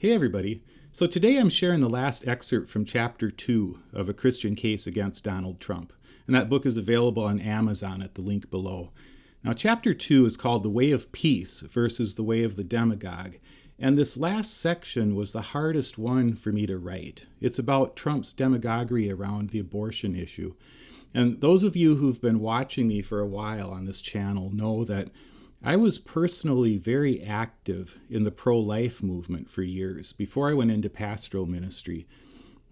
Hey everybody. So today I'm sharing the last excerpt from Chapter 2 of A Christian Case Against Donald Trump. And that book is available on Amazon at the link below. Now Chapter 2 is called The Way of Peace versus the Way of the Demagogue. And this last section was the hardest one for me to write. It's about Trump's demagoguery around the abortion issue. And those of you who've been watching me for a while on this channel know that I was personally very active in the pro-life movement for years before I went into pastoral ministry.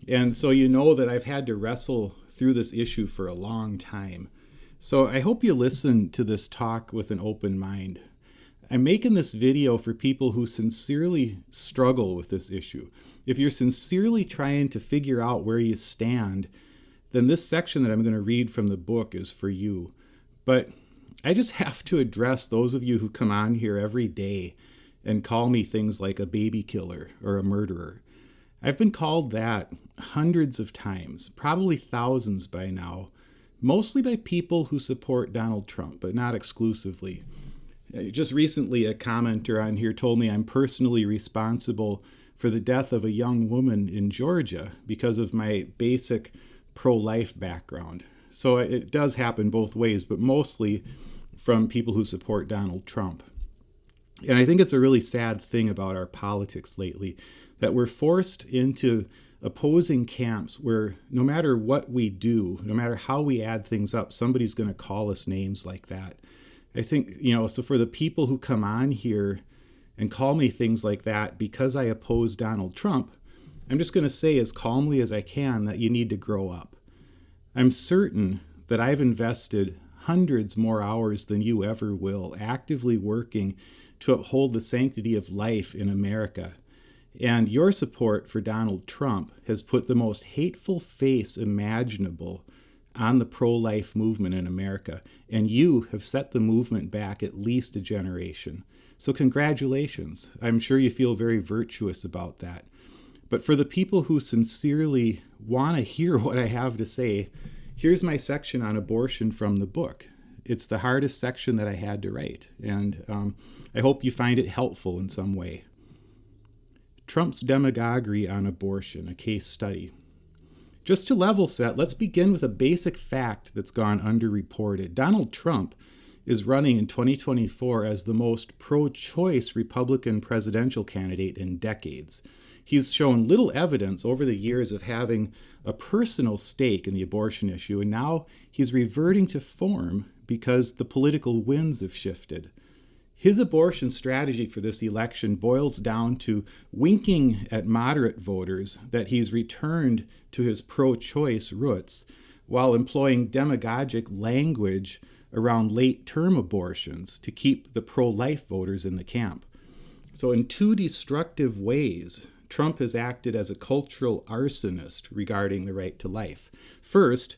And so you know that I've had to wrestle through this issue for a long time. So I hope you listen to this talk with an open mind. I'm making this video for people who sincerely struggle with this issue. If you're sincerely trying to figure out where you stand, then this section that I'm going to read from the book is for you. But I just have to address those of you who come on here every day and call me things like a baby killer or a murderer. I've been called that hundreds of times, probably thousands by now, mostly by people who support Donald Trump, but not exclusively. Just recently, a commenter on here told me I'm personally responsible for the death of a young woman in Georgia because of my basic pro-life background. So it does happen both ways, but mostly from people who support Donald Trump. And I think it's a really sad thing about our politics lately, that we're forced into opposing camps where no matter what we do, no matter how we add things up, somebody's going to call us names like that. I think, so for the people who come on here and call me things like that because I oppose Donald Trump, I'm just going to say as calmly as I can that you need to grow up. I'm certain that I've invested hundreds more hours than you ever will actively working to uphold the sanctity of life in America. And your support for Donald Trump has put the most hateful face imaginable on the pro-life movement in America. And you have set the movement back at least a generation. So congratulations. I'm sure you feel very virtuous about that. But for the people who sincerely want to hear what I have to say, here's my section on abortion from the book. It's the hardest section that I had to write, and I hope you find it helpful in some way. Trump's demagoguery on abortion, a case study. Just to level set, let's begin with a basic fact that's gone underreported. Donald Trump is running in 2024 as the most pro-choice Republican presidential candidate in decades. He's shown little evidence over the years of having a personal stake in the abortion issue, and now he's reverting to form because the political winds have shifted. His abortion strategy for this election boils down to winking at moderate voters that he's returned to his pro-choice roots while employing demagogic language around late-term abortions to keep the pro-life voters in the camp. So in two destructive ways, Trump has acted as a cultural arsonist regarding the right to life. First,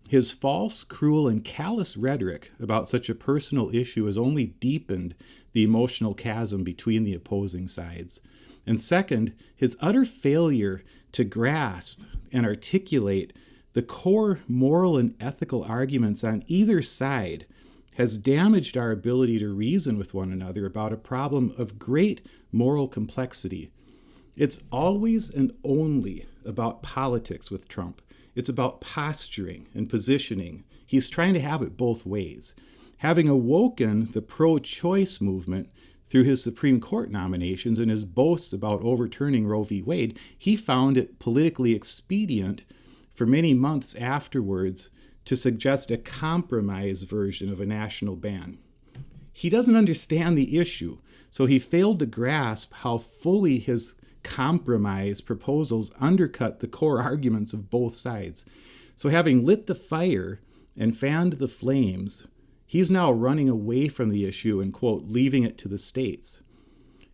his false, cruel, and callous rhetoric about such a personal issue has only deepened the emotional chasm between the opposing sides. And second, his utter failure to grasp and articulate the core moral and ethical arguments on either side has damaged our ability to reason with one another about a problem of great moral complexity. It's always and only about politics with Trump. It's about posturing and positioning. He's trying to have it both ways. Having awoken the pro-choice movement through his Supreme Court nominations and his boasts about overturning Roe v. Wade, he found it politically expedient for many months afterwards to suggest a compromise version of a national ban. He doesn't understand the issue, so he failed to grasp how fully his compromise proposals undercut the core arguments of both sides. So having lit the fire and fanned the flames, he's now running away from the issue and, quote, leaving it to the states.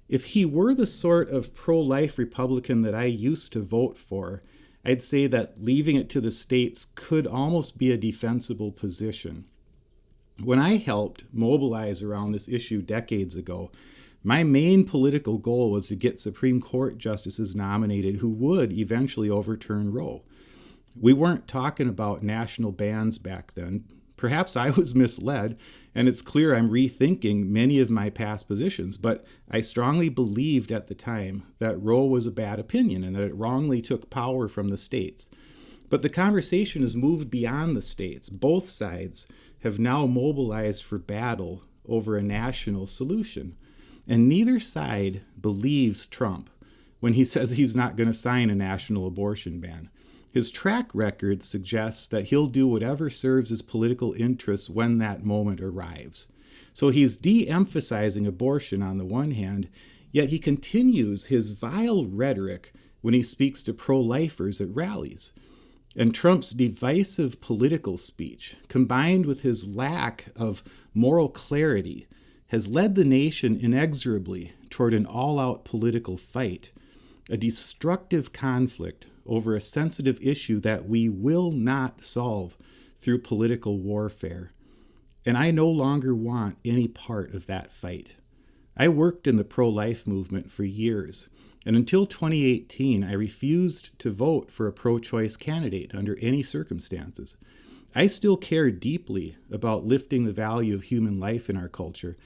If he were the sort of pro-life Republican that I used to vote for, I'd say that leaving it to the states could almost be a defensible position. When I helped mobilize around this issue decades ago, my main political goal was to get Supreme Court justices nominated who would eventually overturn Roe. We weren't talking about national bans back then. Perhaps I was misled, and it's clear I'm rethinking many of my past positions, but I strongly believed at the time that Roe was a bad opinion and that it wrongly took power from the states. But the conversation has moved beyond the states. Both sides have now mobilized for battle over a national solution. And neither side believes Trump when he says he's not going to sign a national abortion ban. His track record suggests that he'll do whatever serves his political interests when that moment arrives. So he's de-emphasizing abortion on the one hand, yet he continues his vile rhetoric when he speaks to pro-lifers at rallies. And Trump's divisive political speech, combined with his lack of moral clarity, has led the nation inexorably toward an all-out political fight, a destructive conflict over a sensitive issue that we will not solve through political warfare. And I no longer want any part of that fight. I worked in the pro-life movement for years, and until 2018, I refused to vote for a pro-choice candidate under any circumstances. I still care deeply about lifting the value of human life in our culture,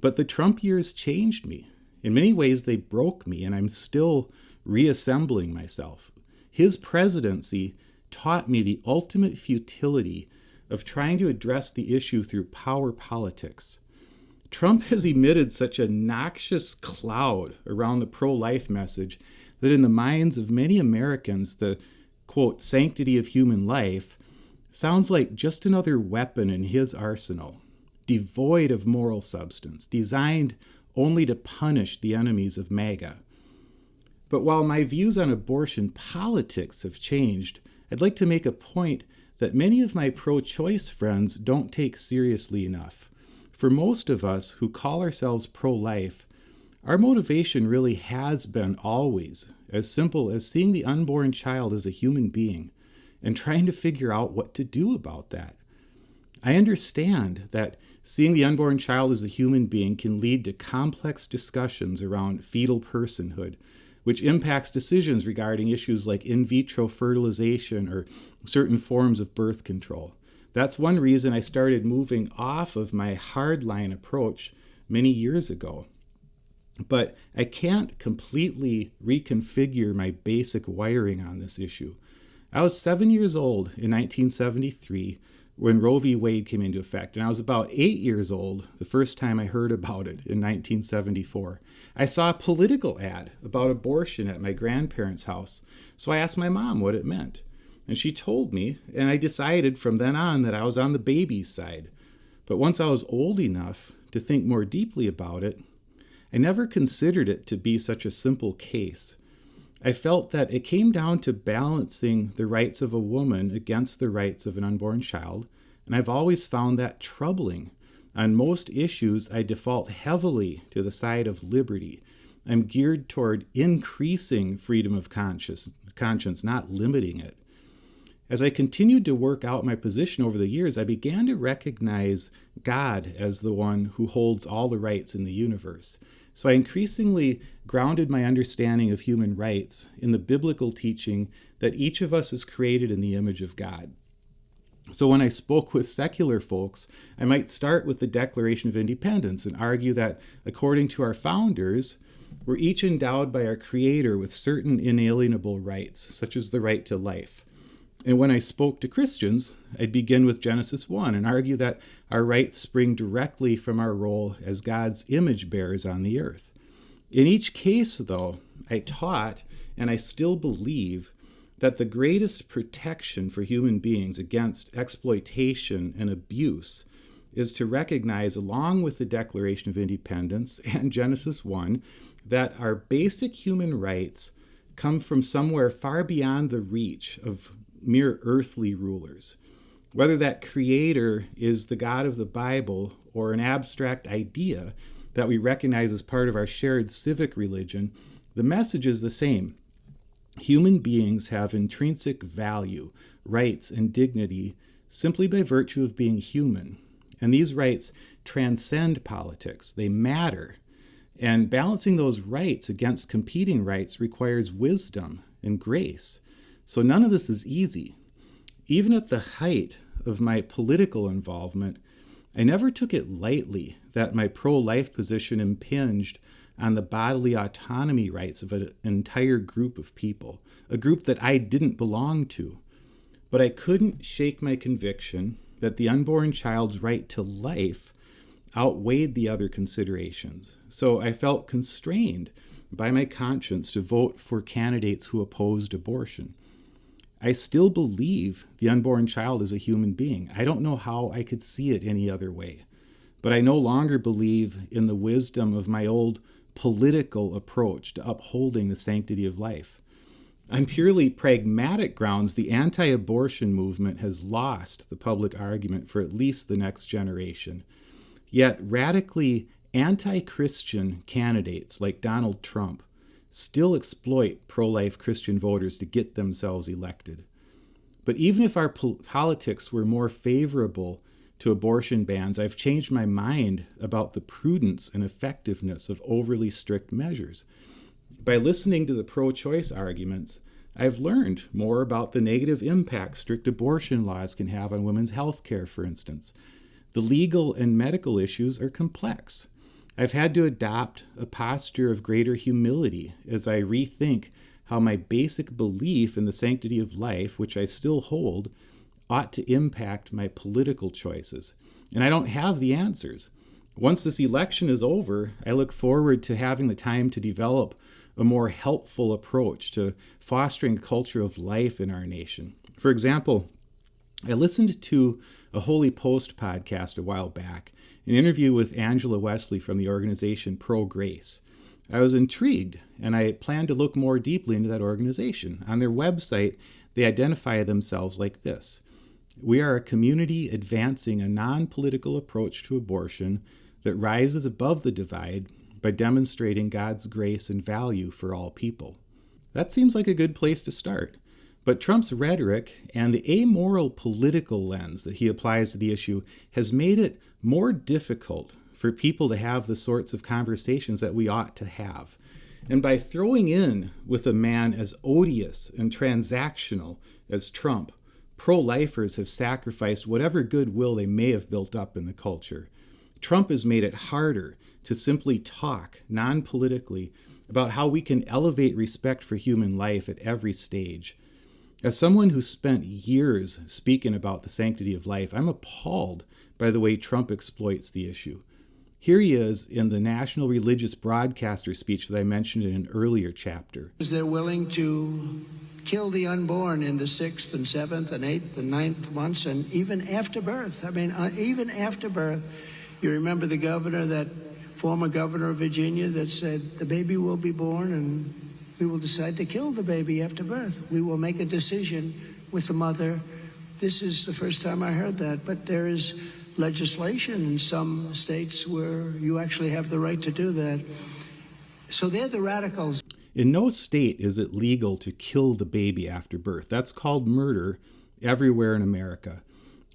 but the Trump years changed me. In many ways, they broke me, and I'm still reassembling myself. His presidency taught me the ultimate futility of trying to address the issue through power politics. Trump has emitted such a noxious cloud around the pro-life message that in the minds of many Americans, the, quote, sanctity of human life sounds like just another weapon in his arsenal, devoid of moral substance, designed only to punish the enemies of MAGA. But while my views on abortion politics have changed, I'd like to make a point that many of my pro-choice friends don't take seriously enough. For most of us who call ourselves pro-life, our motivation really has been always as simple as seeing the unborn child as a human being and trying to figure out what to do about that. I understand that seeing the unborn child as a human being can lead to complex discussions around fetal personhood, which impacts decisions regarding issues like in vitro fertilization or certain forms of birth control. That's one reason I started moving off of my hardline approach many years ago. But I can't completely reconfigure my basic wiring on this issue. I was 7 years old in 1973 when Roe v. Wade came into effect, and I was about 8 years old the first time I heard about it in 1974. I saw a political ad about abortion at my grandparents' house, so I asked my mom what it meant. And she told me, and I decided from then on that I was on the baby's side. But once I was old enough to think more deeply about it, I never considered it to be such a simple case. I felt that it came down to balancing the rights of a woman against the rights of an unborn child, and I've always found that troubling. On most issues, I default heavily to the side of liberty. I'm geared toward increasing freedom of conscience, not limiting it. As I continued to work out my position over the years, I began to recognize God as the one who holds all the rights in the universe. So I increasingly grounded my understanding of human rights in the biblical teaching that each of us is created in the image of God. So when I spoke with secular folks, I might start with the Declaration of Independence and argue that, according to our founders, we're each endowed by our Creator with certain inalienable rights, such as the right to life. And when I spoke to Christians, I'd begin with Genesis 1 and argue that our rights spring directly from our role as God's image bearers on the earth. In each case, though, I taught, and I still believe, that the greatest protection for human beings against exploitation and abuse is to recognize, along with the Declaration of Independence and Genesis 1, that our basic human rights come from somewhere far beyond the reach of mere earthly rulers. Whether that creator is the God of the Bible or an abstract idea that we recognize as part of our shared civic religion, the message is the same. Human beings have intrinsic value, rights, and dignity simply by virtue of being human. And these rights transcend politics. They matter. And balancing those rights against competing rights requires wisdom and grace. So none of this is easy. Even at the height of my political involvement, I never took it lightly that my pro-life position impinged on the bodily autonomy rights of an entire group of people, a group that I didn't belong to. But I couldn't shake my conviction that the unborn child's right to life outweighed the other considerations. So I felt constrained by my conscience to vote for candidates who opposed abortion. I still believe the unborn child is a human being. I don't know how I could see it any other way. But I no longer believe in the wisdom of my old political approach to upholding the sanctity of life. On purely pragmatic grounds, the anti-abortion movement has lost the public argument for at least the next generation. Yet radically anti-Christian candidates like Donald Trump still exploit pro-life Christian voters to get themselves elected. But even if our politics were more favorable to abortion bans, I've changed my mind about the prudence and effectiveness of overly strict measures. By listening to the pro-choice arguments, I've learned more about the negative impact strict abortion laws can have on women's health care, for instance. The legal and medical issues are complex. I've had to adopt a posture of greater humility as I rethink how my basic belief in the sanctity of life, which I still hold, ought to impact my political choices. And I don't have the answers. Once this election is over, I look forward to having the time to develop a more helpful approach to fostering a culture of life in our nation. For example, I listened to a Holy Post podcast a while back, an interview with Angela Wesley from the organization Pro Grace. I was intrigued, and I planned to look more deeply into that organization. On their website, they identify themselves like this: "We are a community advancing a non-political approach to abortion that rises above the divide by demonstrating God's grace and value for all people." That seems like a good place to start. But Trump's rhetoric and the amoral political lens that he applies to the issue has made it more difficult for people to have the sorts of conversations that we ought to have. And by throwing in with a man as odious and transactional as Trump, pro-lifers have sacrificed whatever goodwill they may have built up in the culture. Trump has made it harder to simply talk non-politically about how we can elevate respect for human life at every stage. As someone who spent years speaking about the sanctity of life, I'm appalled by the way Trump exploits the issue. Here he is in the National Religious Broadcaster speech that I mentioned in an earlier chapter. They're willing to kill the unborn in the 6th and 7th and 8th and 9th months, and even after birth. I mean, even after birth. You remember the governor, that former governor of Virginia, that said the baby will be born and we will decide to kill the baby after birth. We will make a decision with the mother. This is the first time I heard that, but there is legislation in some states where you actually have the right to do that. So they're the radicals. In no state is it legal to kill the baby after birth. That's called murder everywhere in America.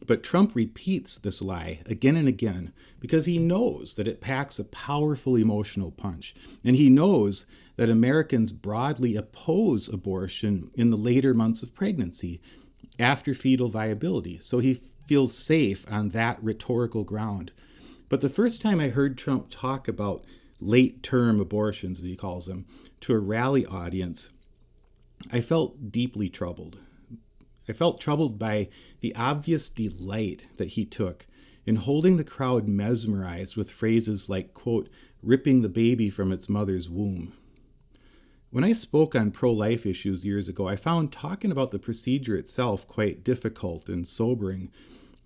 But Trump repeats this lie again and again because he knows that it packs a powerful emotional punch. And he knows that Americans broadly oppose abortion in the later months of pregnancy, after fetal viability. So he feels safe on that rhetorical ground. But the first time I heard Trump talk about late-term abortions, as he calls them, to a rally audience, I felt deeply troubled. I felt troubled by the obvious delight that he took in holding the crowd mesmerized with phrases like, quote, ripping the baby from its mother's womb. When I spoke on pro-life issues years ago, I found talking about the procedure itself quite difficult and sobering.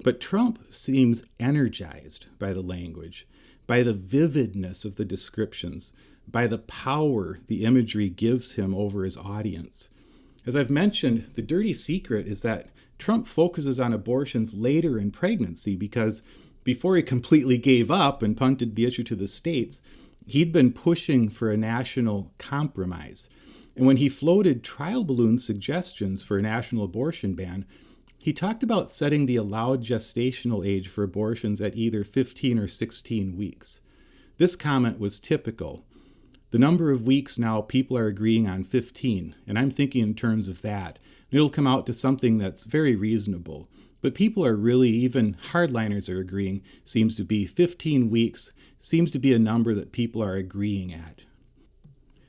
But Trump seems energized by the language, by the vividness of the descriptions, by the power the imagery gives him over his audience. As I've mentioned, the dirty secret is that Trump focuses on abortions later in pregnancy because before he completely gave up and punted the issue to the states, he'd been pushing for a national compromise. And when he floated trial balloon suggestions for a national abortion ban, he talked about setting the allowed gestational age for abortions at either 15 or 16 weeks. This comment was typical. The number of weeks now people are agreeing on 15, and I'm thinking in terms of that. It'll come out to something that's very reasonable. But people are really, even hardliners are agreeing, seems to be 15 weeks, seems to be a number that people are agreeing at.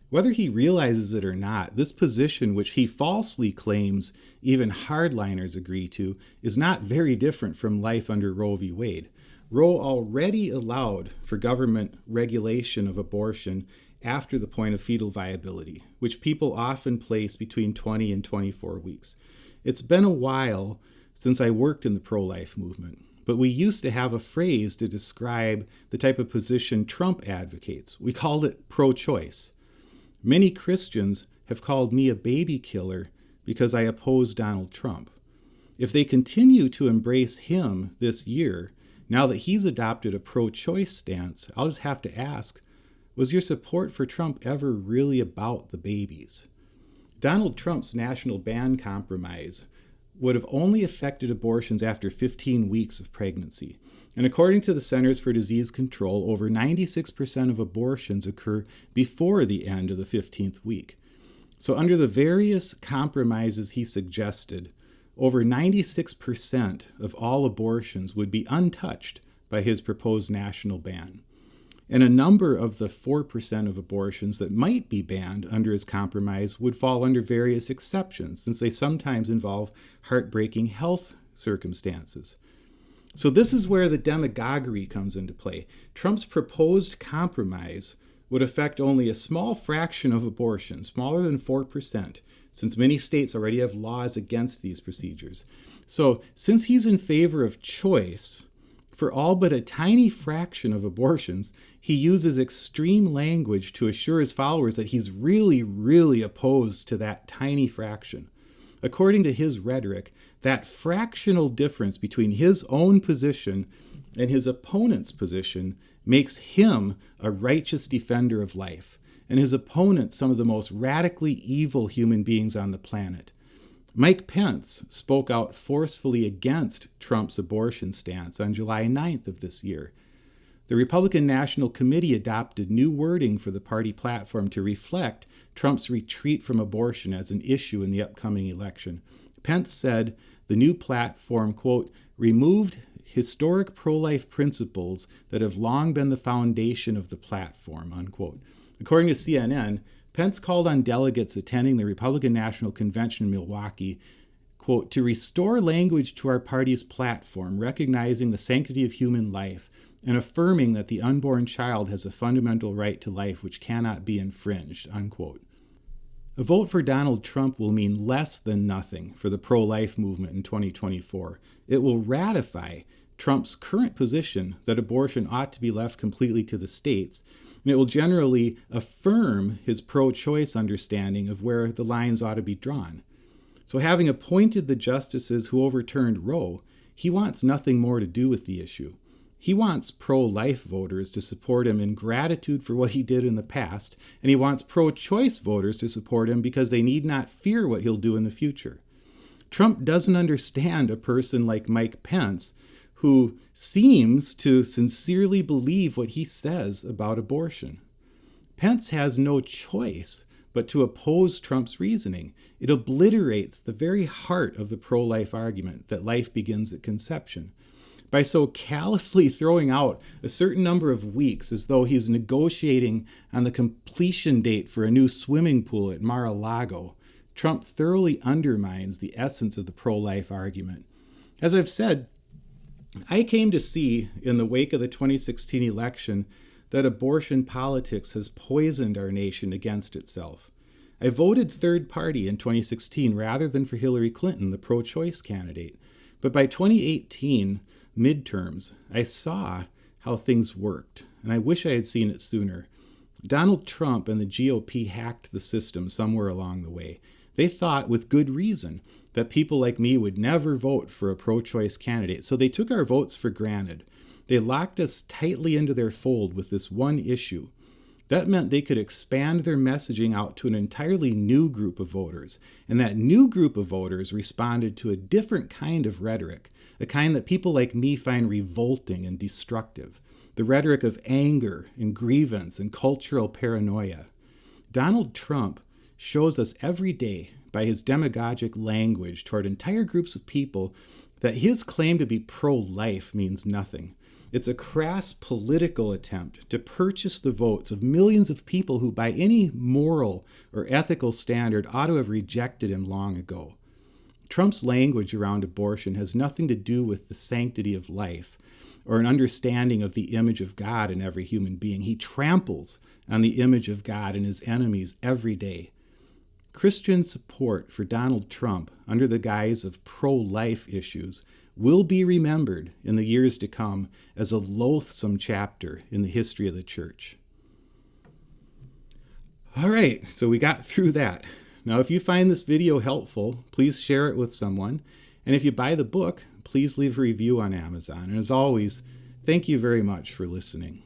Whether he realizes it or not, this position, which he falsely claims even hardliners agree to, is not very different from life under Roe v. Wade. Roe already allowed for government regulation of abortion after the point of fetal viability, which people often place between 20 and 24 weeks. It's been a while since I worked in the pro-life movement, but we used to have a phrase to describe the type of position Trump advocates. We called it pro-choice. Many Christians have called me a baby killer because I oppose Donald Trump. If they continue to embrace him this year, now that he's adopted a pro-choice stance, I'll just have to ask, was your support for Trump ever really about the babies? Donald Trump's national ban compromise would have only affected abortions after 15 weeks of pregnancy. And according to the Centers for Disease Control, over 96% of abortions occur before the end of the 15th week. So under the various compromises he suggested, over 96% of all abortions would be untouched by his proposed national ban. And a number of the 4% of abortions that might be banned under his compromise would fall under various exceptions, since they sometimes involve heartbreaking health circumstances. So this is where the demagoguery comes into play. Trump's proposed compromise would affect only a small fraction of abortions, smaller than 4%, since many states already have laws against these procedures. So since he's in favor of choice, for all but a tiny fraction of abortions, he uses extreme language to assure his followers that he's really, really opposed to that tiny fraction. According to his rhetoric, that fractional difference between his own position and his opponent's position makes him a righteous defender of life, and his opponents some of the most radically evil human beings on the planet. Mike Pence spoke out forcefully against Trump's abortion stance on July 9th of this year. The Republican National Committee adopted new wording for the party platform to reflect Trump's retreat from abortion as an issue in the upcoming election. Pence said the new platform, quote, removed historic pro-life principles that have long been the foundation of the platform, unquote. According to CNN, Pence called on delegates attending the Republican National Convention in Milwaukee, quote, to restore language to our party's platform, recognizing the sanctity of human life and affirming that the unborn child has a fundamental right to life which cannot be infringed, unquote. A vote for Donald Trump will mean less than nothing for the pro-life movement in 2024. It will ratify Trump's current position that abortion ought to be left completely to the states, and it will generally affirm his pro-choice understanding of where the lines ought to be drawn. So having appointed the justices who overturned Roe, he wants nothing more to do with the issue. He wants pro-life voters to support him in gratitude for what he did in the past, and he wants pro-choice voters to support him because they need not fear what he'll do in the future. Trump doesn't understand a person like Mike Pence, who seems to sincerely believe what he says about abortion. Pence has no choice but to oppose Trump's reasoning. It obliterates the very heart of the pro-life argument that life begins at conception. By so callously throwing out a certain number of weeks as though he's negotiating on the completion date for a new swimming pool at Mar-a-Lago, Trump thoroughly undermines the essence of the pro-life argument. As I've said, I came to see in the wake of the 2016 election that abortion politics has poisoned our nation against itself. I voted third party in 2016 rather than for Hillary Clinton, the pro-choice candidate. But by 2018 midterms, I saw how things worked, and I wish I had seen it sooner. Donald Trump and the GOP hacked the system somewhere along the way. They thought, with good reason, that people like me would never vote for a pro-choice candidate, so they took our votes for granted. They locked us tightly into their fold with this one issue. That meant they could expand their messaging out to an entirely new group of voters, and that new group of voters responded to a different kind of rhetoric, a kind that people like me find revolting and destructive, the rhetoric of anger and grievance and cultural paranoia. Donald Trump shows us every day by his demagogic language toward entire groups of people that his claim to be pro-life means nothing. It's a crass political attempt to purchase the votes of millions of people who, by any moral or ethical standard, ought to have rejected him long ago. Trump's language around abortion has nothing to do with the sanctity of life or an understanding of the image of God in every human being. He tramples on the image of God in his enemies every day. Christian support for Donald Trump under the guise of pro-life issues will be remembered in the years to come as a loathsome chapter in the history of the church. All right, so we got through that. Now, if you find this video helpful, please share it with someone. And if you buy the book, please leave a review on Amazon. And as always, thank you very much for listening.